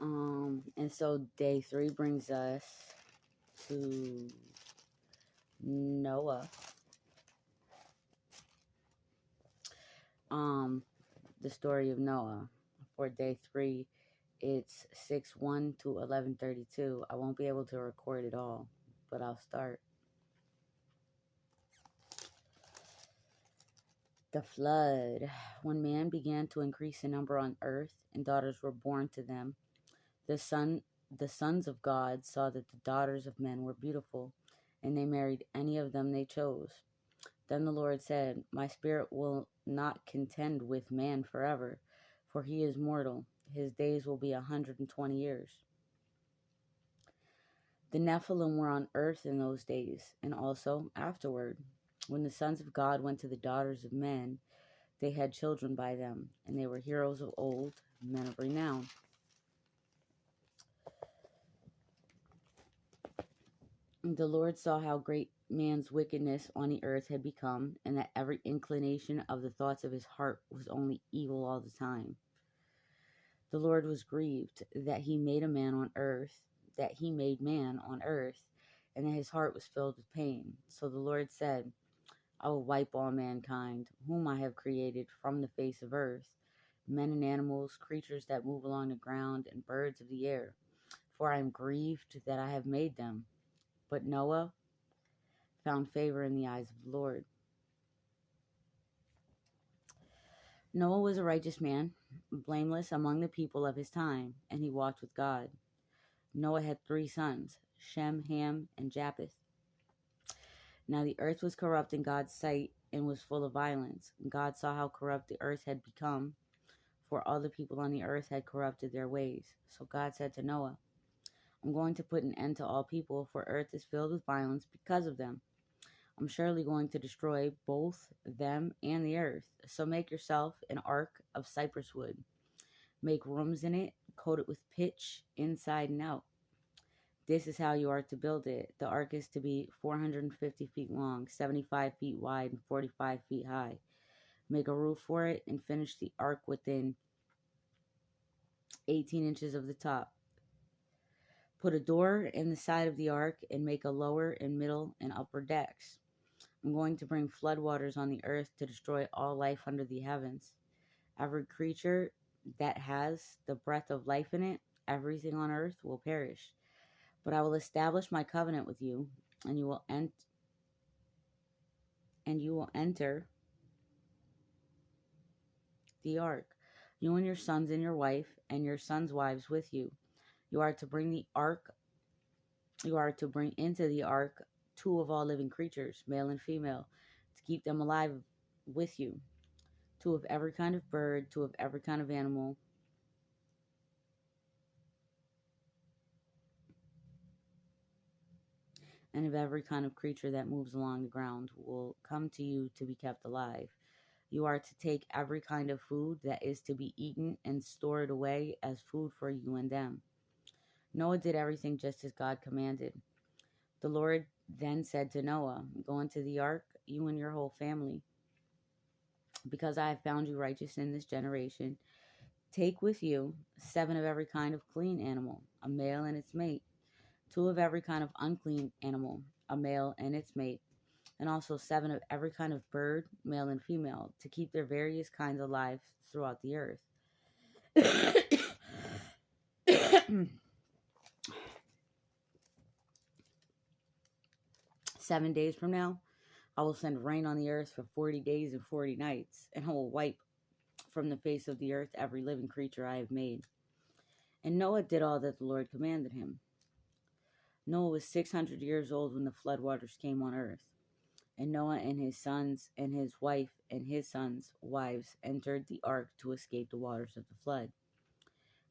And so day 3 brings us to Noah. The story of Noah. For day 3, it's 6:1 to 11:32. I won't be able to record it all, but I'll start. The flood. When man began to increase in number on earth, and daughters were born to them, the sons of God saw that the daughters of men were beautiful, and they married any of them they chose. Then the Lord said, My spirit will not contend with man forever, for he is mortal. His days will be 120 years. The Nephilim were on earth in those days, and also afterward. When the sons of God went to the daughters of men, they had children by them, and they were heroes of old, men of renown. The Lord saw how great man's wickedness on the earth had become, and that every inclination of the thoughts of his heart was only evil all the time. The Lord was grieved that he made man on earth, and that his heart was filled with pain. So the Lord said, I will wipe all mankind, whom I have created from the face of earth, men and animals, creatures that move along the ground, and birds of the air, for I am grieved that I have made them. But Noah found favor in the eyes of the Lord. Noah was a righteous man, blameless among the people of his time, and he walked with God. Noah had 3 sons, Shem, Ham, and Japheth. Now the earth was corrupt in God's sight and was full of violence. And God saw how corrupt the earth had become, for all the people on the earth had corrupted their ways. So God said to Noah, I'm going to put an end to all people, for earth is filled with violence because of them. I'm surely going to destroy both them and the earth. So make yourself an ark of cypress wood. Make rooms in it, coat it with pitch inside and out. This is how you are to build it. The ark is to be 450 feet long, 75 feet wide, and 45 feet high. Make a roof for it and finish the ark within 18 inches of the top. Put a door in the side of the ark and make a lower and middle and upper decks. I'm going to bring floodwaters on the earth to destroy all life under the heavens. Every creature that has the breath of life in it, everything on earth will perish. But I will establish my covenant with you, and you will enter the ark, you and your sons and your wife, and your sons' wives with you. You are to bring into the ark 2 of all living creatures, male and female, to keep them alive with you. 2 of every kind of bird, 2 of every kind of animal, and of every kind of creature that moves along the ground will come to you to be kept alive. You are to take every kind of food that is to be eaten and store it away as food for you and them. Noah did everything just as God commanded. The Lord then said to Noah, Go into the ark, you and your whole family, because I have found you righteous in this generation. Take with you 7 of every kind of clean animal, a male and its mate, 2 of every kind of unclean animal, a male and its mate, and also 7 of every kind of bird, male and female, to keep their various kinds alive throughout the earth. 7 days from now, I will send rain on the earth for 40 days and 40 nights, and I will wipe from the face of the earth every living creature I have made. And Noah did all that the Lord commanded him. Noah was 600 years old when the floodwaters came on earth. And Noah and his sons and his wife and his sons' wives entered the ark to escape the waters of the flood.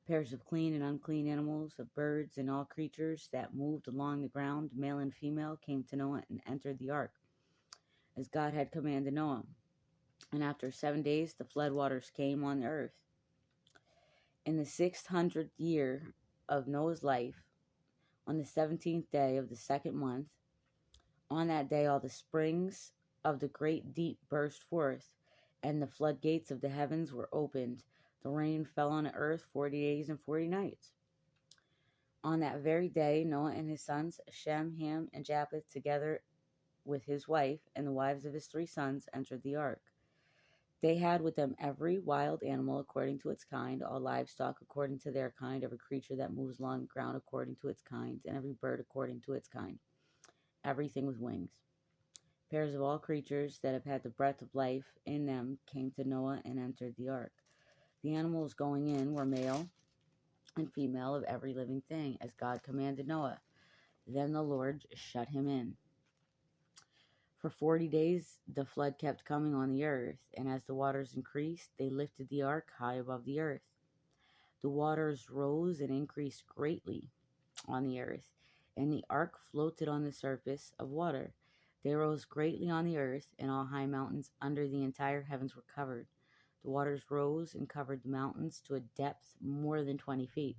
Pairs of clean and unclean animals, of birds and all creatures that moved along the ground, male and female, came to Noah and entered the ark, as God had commanded Noah. And after 7 days, the floodwaters came on the earth. In the 600th year of Noah's life, on the 17th day of the 2nd month, on that day all the springs of the great deep burst forth, and the floodgates of the heavens were opened. The rain fell on the earth 40 days and 40 nights. On that very day, Noah and his sons, Shem, Ham, and Japheth, together with his wife and the wives of his 3 sons, entered the ark. They had with them every wild animal according to its kind, all livestock according to their kind, every creature that moves along the ground according to its kind, and every bird according to its kind, everything with wings. Pairs of all creatures that have had the breath of life in them came to Noah and entered the ark. The animals going in were male and female of every living thing, as God commanded Noah. Then the Lord shut him in. For 40 days the flood kept coming on the earth, and as the waters increased, they lifted the ark high above the earth. The waters rose and increased greatly on the earth, and the ark floated on the surface of water. They rose greatly on the earth, and all high mountains under the entire heavens were covered. The waters rose and covered the mountains to a depth more than 20 feet.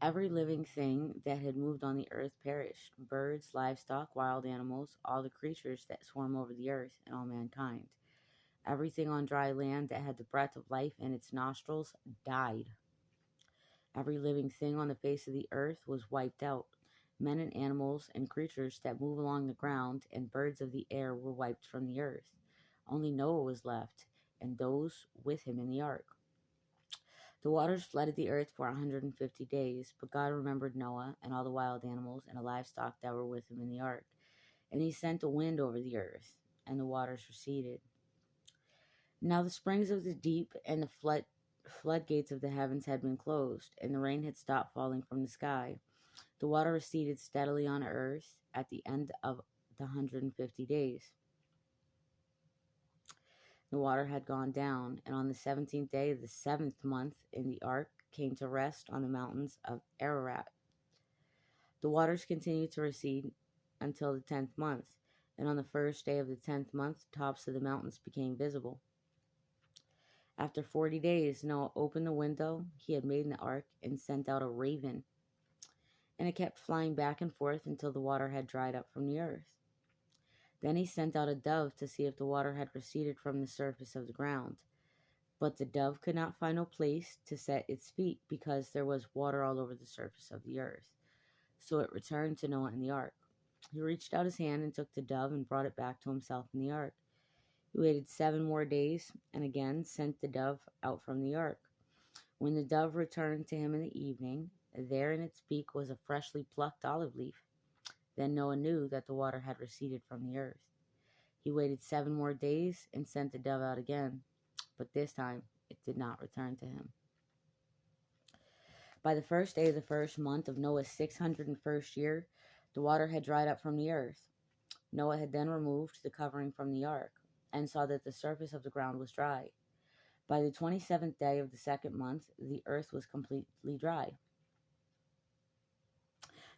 Every living thing that had moved on the earth perished, birds, livestock, wild animals, all the creatures that swarm over the earth, and all mankind. Everything on dry land that had the breath of life in its nostrils died. Every living thing on the face of the earth was wiped out. Men and animals and creatures that move along the ground and birds of the air were wiped from the earth. Only Noah was left, and those with him in the ark. The waters flooded the earth for 150 days, but God remembered Noah and all the wild animals and the livestock that were with him in the ark. And he sent a wind over the earth, and the waters receded. Now the springs of the deep and the floodgates of the heavens had been closed, and the rain had stopped falling from the sky. The water receded steadily on earth at the end of the 150 days. The water had gone down, and on the 17th day of the 7th month in the ark came to rest on the mountains of Ararat. The waters continued to recede until the 10th month, and on the first day of the 10th month the tops of the mountains became visible. After 40 days, Noah opened the window he had made in the ark and sent out a raven, and it kept flying back and forth until the water had dried up from the earth. Then he sent out a dove to see if the water had receded from the surface of the ground. But the dove could not find a place to set its feet because there was water all over the surface of the earth. So it returned to Noah in the ark. He reached out his hand and took the dove and brought it back to himself in the ark. He waited 7 more days and again sent the dove out from the ark. When the dove returned to him in the evening, there in its beak was a freshly plucked olive leaf. Then Noah knew that the water had receded from the earth. He waited 7 more days and sent the dove out again, but this time it did not return to him. By the first day of the first month of Noah's 601st year, the water had dried up from the earth. Noah had then removed the covering from the ark and saw that the surface of the ground was dry. By the 27th day of the 2nd month, the earth was completely dry.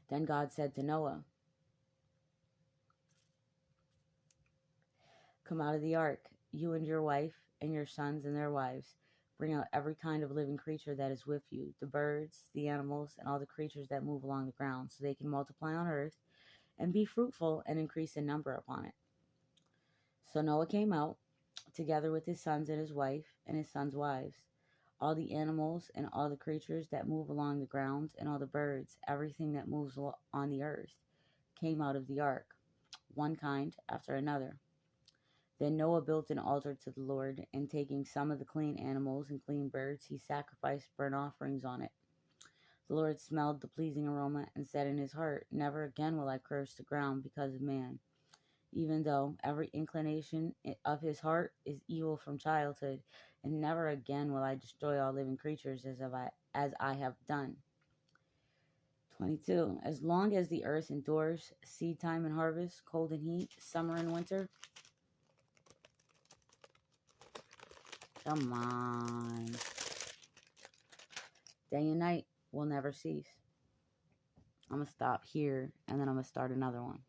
Then God said to Noah, "Come out of the ark, you and your wife and your sons and their wives. Bring out every kind of living creature that is with you, the birds, the animals, and all the creatures that move along the ground, so they can multiply on earth and be fruitful and increase in number upon it." So Noah came out, together with his sons and his wife and his sons' wives, all the animals and all the creatures that move along the ground and all the birds, everything that moves on the earth, came out of the ark, one kind after another. Then Noah built an altar to the Lord, and taking some of the clean animals and clean birds, he sacrificed burnt offerings on it. The Lord smelled the pleasing aroma and said in his heart, "Never again will I curse the ground because of man, even though every inclination of his heart is evil from childhood, and never again will I destroy all living creatures as I have done." 22. As long as the earth endures, seed time and harvest, cold and heat, summer and winter. Come on. Day and night will never cease. I'm going to stop here, and then I'm going to start another one.